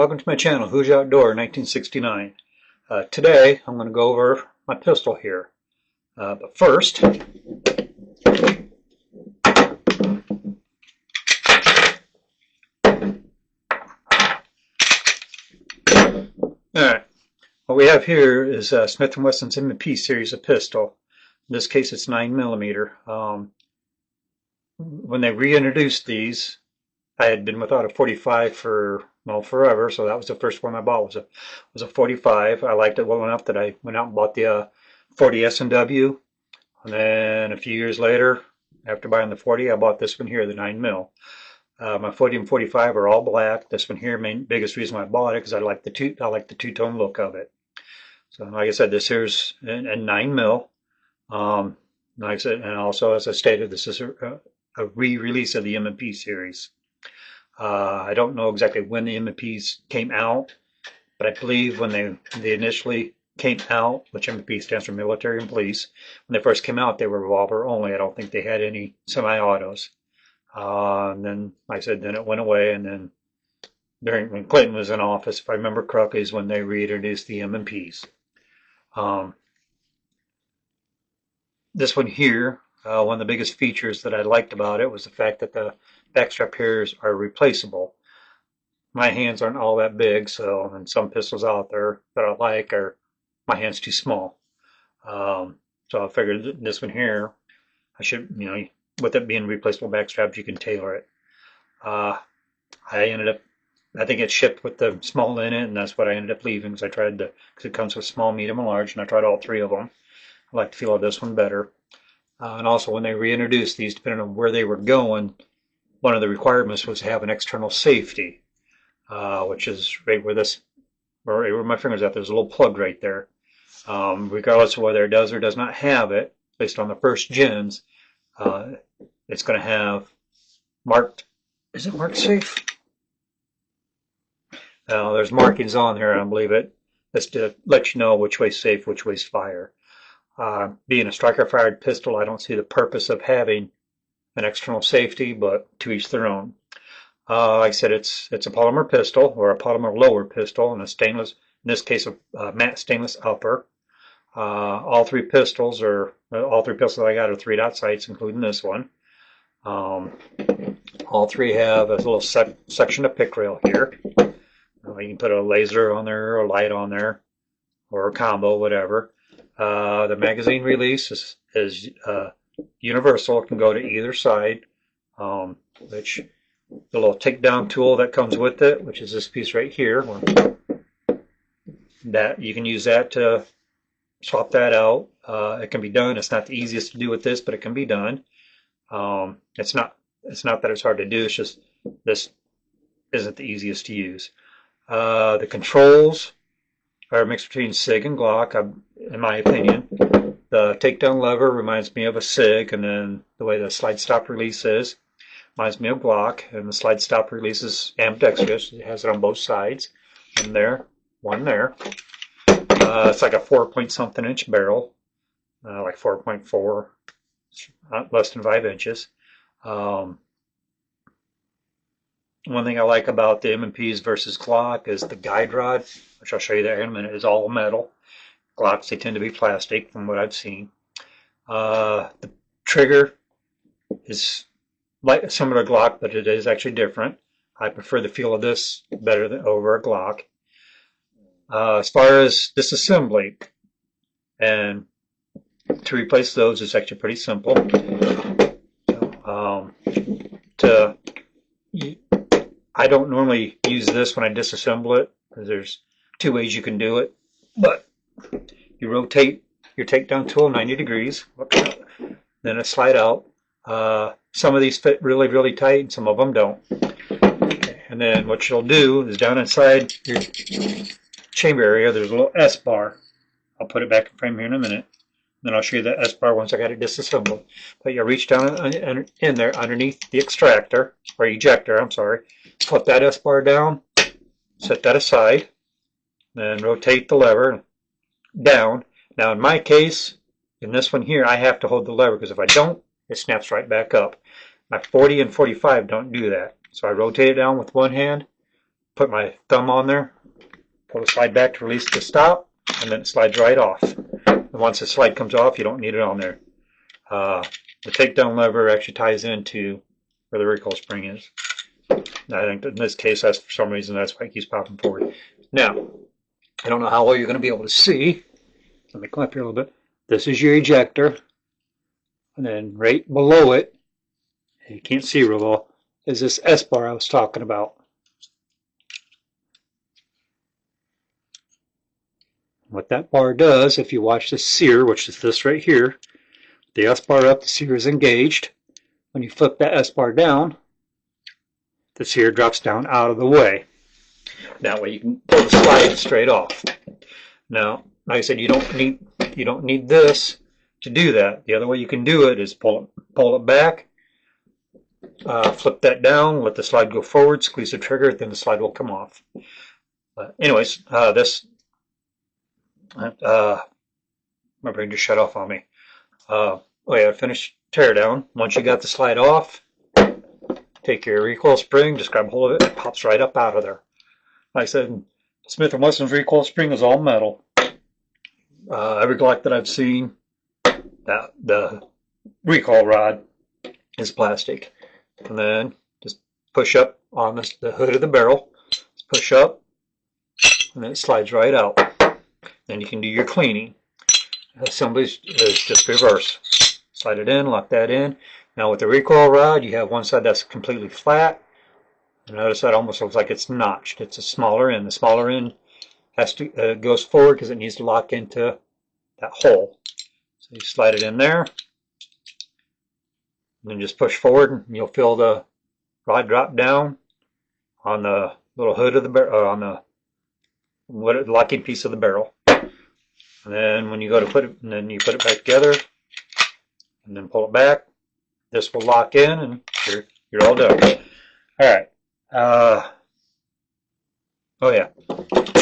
welcome to my channel, Who's Outdoor 1969. Today I'm going to go over my pistol here. But first, alright, what we have here is Smith & Wesson's M P series of pistol. In this case it's 9mm. When they reintroduced these, I had been without a 45 for forever, so that was the first one I bought was a 45. I liked it well enough that I went out and bought the 40 S&W, and then a few years later, after buying the 40, I bought this one here, the 9mm. My 40 and 45 are all black. This one here, biggest reason why I bought it because I like the two-tone look of it. So like I said, this here's a 9mm. Like I said, and also as I stated, this is a re-release of the M P series. I don't know exactly when the MPs came out, but I believe when they initially came out, which MP stands for military and police, when they first came out, they were revolver only. I don't think they had any semi-autos. And then, like I said, then it went away, and then when Clinton was in office, if I remember correctly, is when they reintroduced the MPs. This one here, one of the biggest features that I liked about it was the fact that the backstrap here are replaceable. My hands aren't all that big, so, and some pistols out there that I like are, my hand's too small. So I figured this one here, I should, with it being replaceable backstraps, you can tailor it. I think it shipped with the small in it, and that's what I ended up leaving, because because it comes with small, medium, and large, and I tried all three of them. I like the feel of this one better. And also when they reintroduced these, depending on where they were going, one of the requirements was to have an external safety, which is right where where my finger's at. There's a little plug right there. Regardless of whether it does or does not have it, based on the first gens, it's going to have marked, is it marked safe? There's markings on here, I believe it. That's to let you know which way's safe, which way's fire. Being a striker-fired pistol, I don't see the purpose of having an external safety, but to each their own. Like I said, it's a polymer pistol, or a polymer lower pistol, and a stainless, in this case, a matte stainless upper. All three pistols I got are 3-dot sights, including this one. All three have a little section of pick rail here. You can put a laser on there, or a light on there, or a combo, whatever. The magazine release is universal. It can go to either side, which the little takedown tool that comes with it, which is this piece right here, that you can use that to swap that out. It can be done. It's not the easiest to do with this, but it can be done. It's not that it's hard to do. It's just this isn't the easiest to use. The controls are a mix between SIG and Glock, in my opinion. The takedown lever reminds me of a SIG, and then the way the slide stop release is reminds me of Glock, and the slide stop release is ambidextrous. It has it on both sides. One there, one there. It's like a 4-point-something inch barrel, like 4.4, less than 5 inches. One thing I like about the M&Ps versus Glock is the guide rod, which I'll show you there in a minute, is all metal. Glocks, they tend to be plastic from what I've seen. The trigger is like similar to Glock, but it is actually different. I prefer the feel of this better than over a Glock. As far as disassembly, and to replace those is actually pretty simple. I don't normally use this when I disassemble it, because there's 2 ways you can do it. But you rotate your takedown tool 90 degrees, then it slide out. Some of these fit really, really tight, and some of them don't. And then what you'll do is down inside your chamber area, there's a little S-bar. I'll put it back in frame here in a minute. Then I'll show you the S-bar once I got it disassembled. But you'll reach down in there underneath the extractor, or ejector, I'm sorry. Flip that S-bar down, set that aside, then rotate the lever down. Now in my case, in this one here, I have to hold the lever, because if I don't, it snaps right back up. My 40 and 45 don't do that. So I rotate it down with one hand, put my thumb on there, pull the slide back to release the stop, and then it slides right off. And once the slide comes off, you don't need it on there. The takedown lever actually ties into where the recoil spring is. I think in this case, that's for some reason, that's why it keeps popping forward. Now, I don't know how well you're going to be able to see. Let me come up here a little bit. This is your ejector. And then right below it, you can't see real well, is this S-bar I was talking about. What that bar does, if you watch the sear, which is this right here, the S-bar up, the sear is engaged. When you flip that S-bar down, the sear drops down out of the way. That way you can pull the slide straight off. Now, like I said, you don't need this to do that. The other way you can do it is pull it back, flip that down, let the slide go forward, squeeze the trigger, then the slide will come off. Anyways, my brain just shut off on me. Oh yeah, finish teardown. Once you got the slide off, take your recoil spring, just grab hold of it, it pops right up out of there. Like I said, Smith & Wesson's recoil spring is all metal. Every Glock that I've seen, the recoil rod is plastic. And then just push up on the hood of the barrel, just push up, and then it slides right out. Then you can do your cleaning. Assembly is just reverse. Slide it in, lock that in. Now with the recoil rod, you have one side that's completely flat, and the other side almost looks like it's notched. It's a smaller end. The smaller end has to goes forward because it needs to lock into that hole. So you slide it in there, and then just push forward, and you'll feel the rod drop down on the little hood of the barrel, on the locking piece of the barrel. And then when you go to put it, and then you put it back together, and then pull it back. This will lock in, and you're all done. All right. Oh yeah.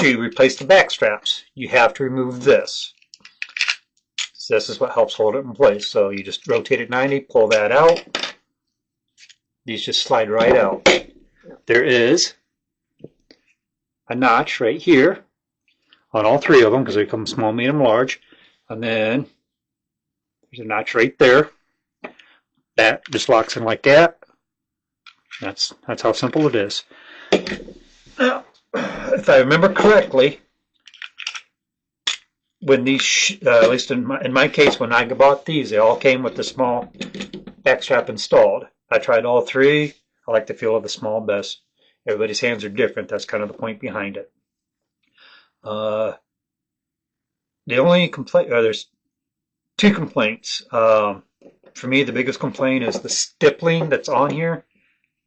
To replace the back straps, you have to remove this. This is what helps hold it in place. So you just rotate it 90, pull that out. These just slide right out. There is a notch right here on all three of them because they come small, medium, large. And then there's a notch right there. That just locks in like that. That's how simple it is. Now, if I remember correctly, when these, at least in my case, when I bought these, they all came with the small back strap installed. I tried all three. I like the feel of the small best. Everybody's hands are different. That's kind of the point behind it. The only complaint, there's two complaints. For me, the biggest complaint is the stippling that's on here.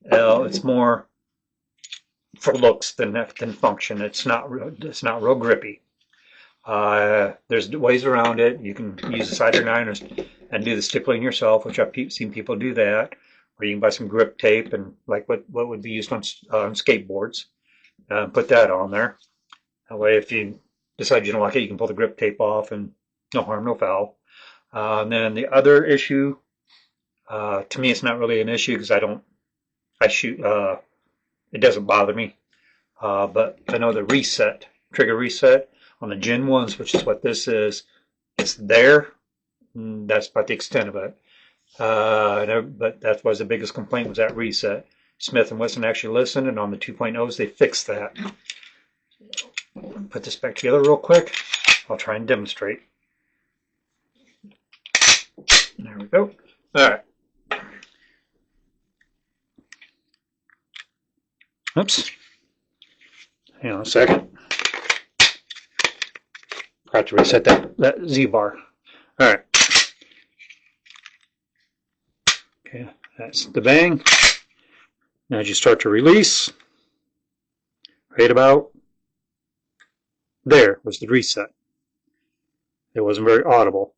It's more for looks than function. It's not real grippy. There's ways around it. You can use a cider iron and do the stippling yourself, which I've seen people do that. Or you can buy some grip tape and like what would be used on skateboards, put that on there. That way, if you decide you don't like it, you can pull the grip tape off, and no harm, no foul. And then the other issue, to me, it's not really an issue because I shoot. It doesn't bother me. But I know the trigger reset on the Gen 1s, which is what this is, it's there. That's about the extent of it. But that was the biggest complaint, was that reset. Smith & Wesson actually listened, and on the 2.0s, they fixed that. Put this back together real quick. I'll try and demonstrate. There we go. All right. Oops. Hang on a second. Forgot to reset that Z-bar. All right. Okay, that's the bang. Now as you start to release, right about there was the reset. It wasn't very audible.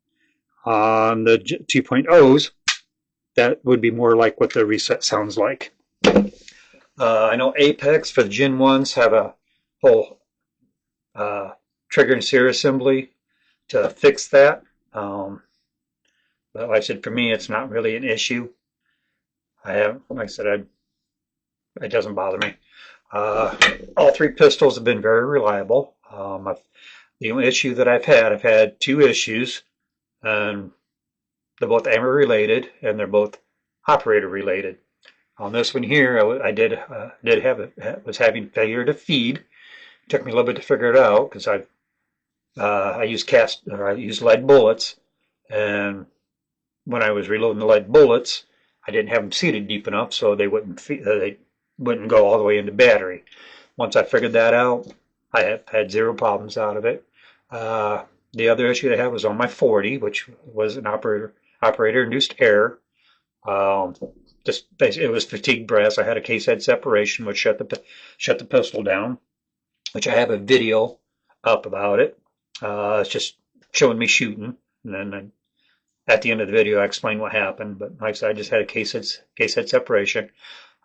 On the 2.0s, that would be more like what the reset sounds like. I know Apex for the Gen 1s have a whole trigger and sear assembly to fix that. But like I said, for me, it's not really an issue. Like I said, it doesn't bother me. All three pistols have been very reliable. The only issue that I've had two issues, and they're both ammo related and they're both operator related. On this one here, I did have was having failure to feed. It took me a little bit to figure it out because I used lead bullets, and when I was reloading the lead bullets, I didn't have them seated deep enough so they wouldn't go all the way into battery. Once I figured that out, I have had zero problems out of it. The other issue I had was on my 40, which was an operator induced error. Just it was fatigue brass. I had a case head separation, which shut the pistol down, which I have a video up about it. It's just showing me shooting, and then at the end of the video, I explain what happened. But like I said, I just had a case head separation.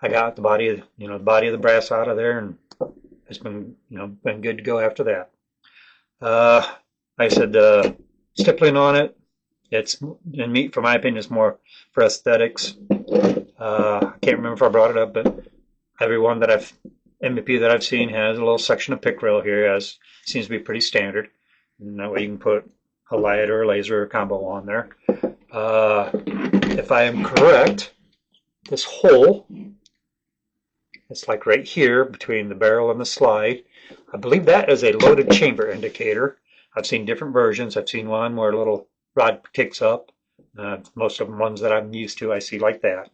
I got the body of the brass out of there, and it's been been good to go after that. Like I said, the stippling on it, it's in me, for my opinion, it's more for aesthetics. I can't remember if I brought it up, but every one that MVP that I've seen has a little section of pick rail here, as seems to be pretty standard. And that way you can put a light or a laser or combo on there. If I am correct, this hole, it's like right here between the barrel and the slide. I believe that is a loaded chamber indicator. I've seen different versions. I've seen one where a little rod kicks up. Most of them ones that I'm used to, I see like that.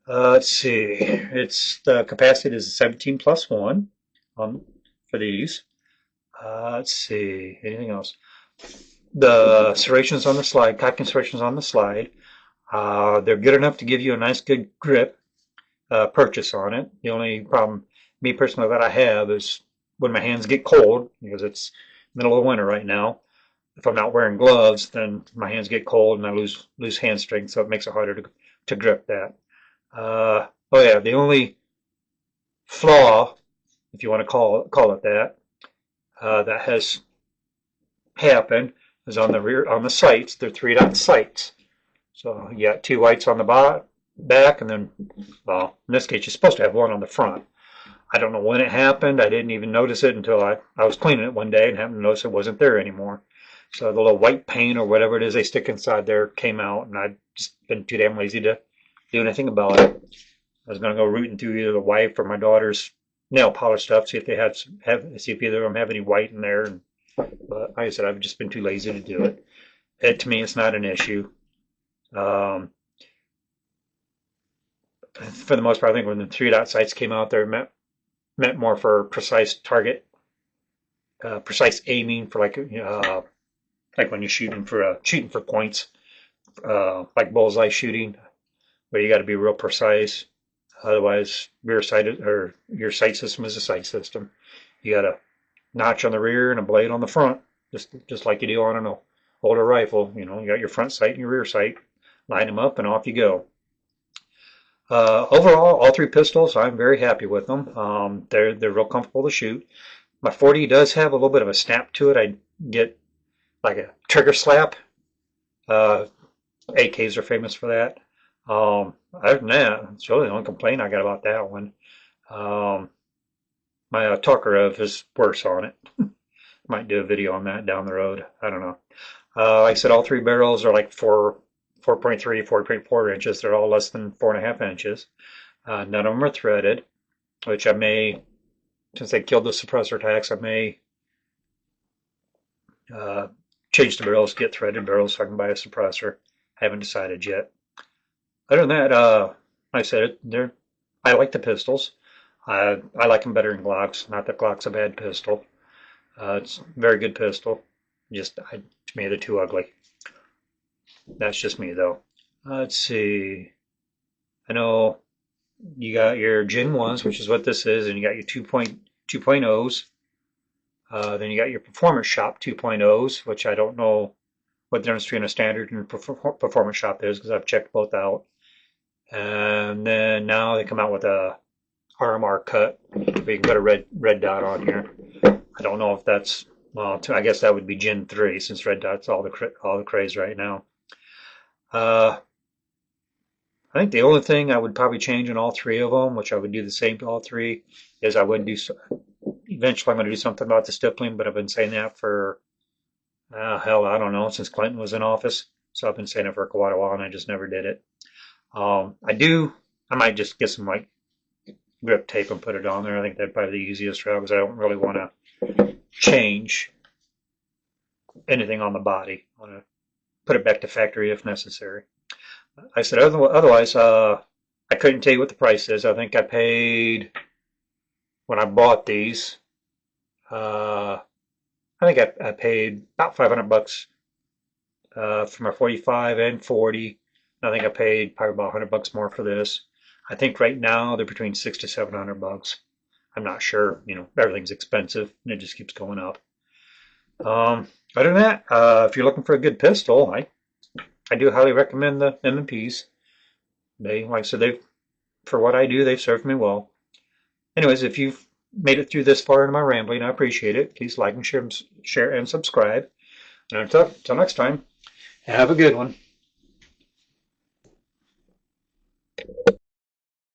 Let's see. It's the capacity is 17 plus 1 for these. Let's see. Anything else? The serrations on the slide, cocking serrations on the slide. They're good enough to give you a nice, good grip purchase on it. The only problem, me personally, that I have is when my hands get cold, because it's middle of winter right now. If I'm not wearing gloves, then my hands get cold and I lose hand strength, so it makes it harder to grip that. Oh yeah, the only flaw, if you want to call it that, that has happened is on the sights. They're 3-dot sights. So you got 2 whites on the back, and then, well, in this case, you're supposed to have 1 on the front. I don't know when it happened. I didn't even notice it until I was cleaning it one day and happened to notice it wasn't there anymore. So the little white paint or whatever it is they stick inside there came out, and I've just been too damn lazy to do anything about it. I was going to go rooting through either the wife or my daughter's nail polish stuff, see if they see if either of them have any white in there. But like I said, I've just been too lazy to do it. To me, it's not an issue. For the most part, I think when the 3-dot sights came out, they meant more for precise target, precise aiming for like when you're shooting for points, like bullseye shooting, where you got to be real precise. Otherwise, your sight system is a sight system. You got a notch on the rear and a blade on the front, just like you do on an older rifle. You got your front sight and your rear sight. Line them up and off you go. Overall, all 3 pistols, I'm very happy with them. They're real comfortable to shoot. My 40 does have a little bit of a snap to it. I get like a trigger slap. AKs are famous for that. Other than that, it's really the only complaint I got about that one. My Tokarev is worse on it. Might do a video on that down the road. I don't know. Like I said, all 3 barrels are like 4.3, 4.4 inches. They're all less than 4.5 inches. None of them are threaded, which I may, since they killed the suppressor tax, I may change the barrels, get threaded barrels so I can buy a suppressor. I haven't decided yet. Other than that, like I said, I like the pistols. I like them better than Glocks. Not that Glock's a bad pistol. It's a very good pistol. Just to me, they're too ugly. That's just me, though. Let's see. I know you got your Gen 1s, which is what this is, and you got your 2.0s. Then you got your Performance Shop 2.0s, which I don't know what the difference between a standard and Performance Shop is, because I've checked both out. And then now they come out with a RMR cut, where you can put a red dot on here. I don't know if that's, well, I guess that would be Gen 3, since red dot's all the craze right now. I think the only thing I would probably change in all three of them, which I would do the same to all three, is I would do, eventually I'm going to do something about the stippling, but I've been saying that for, hell, I don't know, since Clinton was in office. So I've been saying it for quite a while and I just never did it. I might just get some like grip tape and put it on there. I think that'd probably be the easiest route because I don't really want to change anything on the body. I want to put it back to factory if necessary. I said otherwise, I couldn't tell you what the price is. I think I paid when I bought these. Uh, I think I paid about $500 for my 45 and 40. I think I paid probably about $100 more for this. I think right now they're between $600 to $700. I'm not sure. You know, everything's expensive and it just keeps going up. Other than that, if you're looking for a good pistol, I do highly recommend the M Ps. They, like I said, for what I do, they've served me well. Anyways, if you've made it through this far into my rambling, I appreciate it. Please like and share and subscribe. And until next time, have a good one.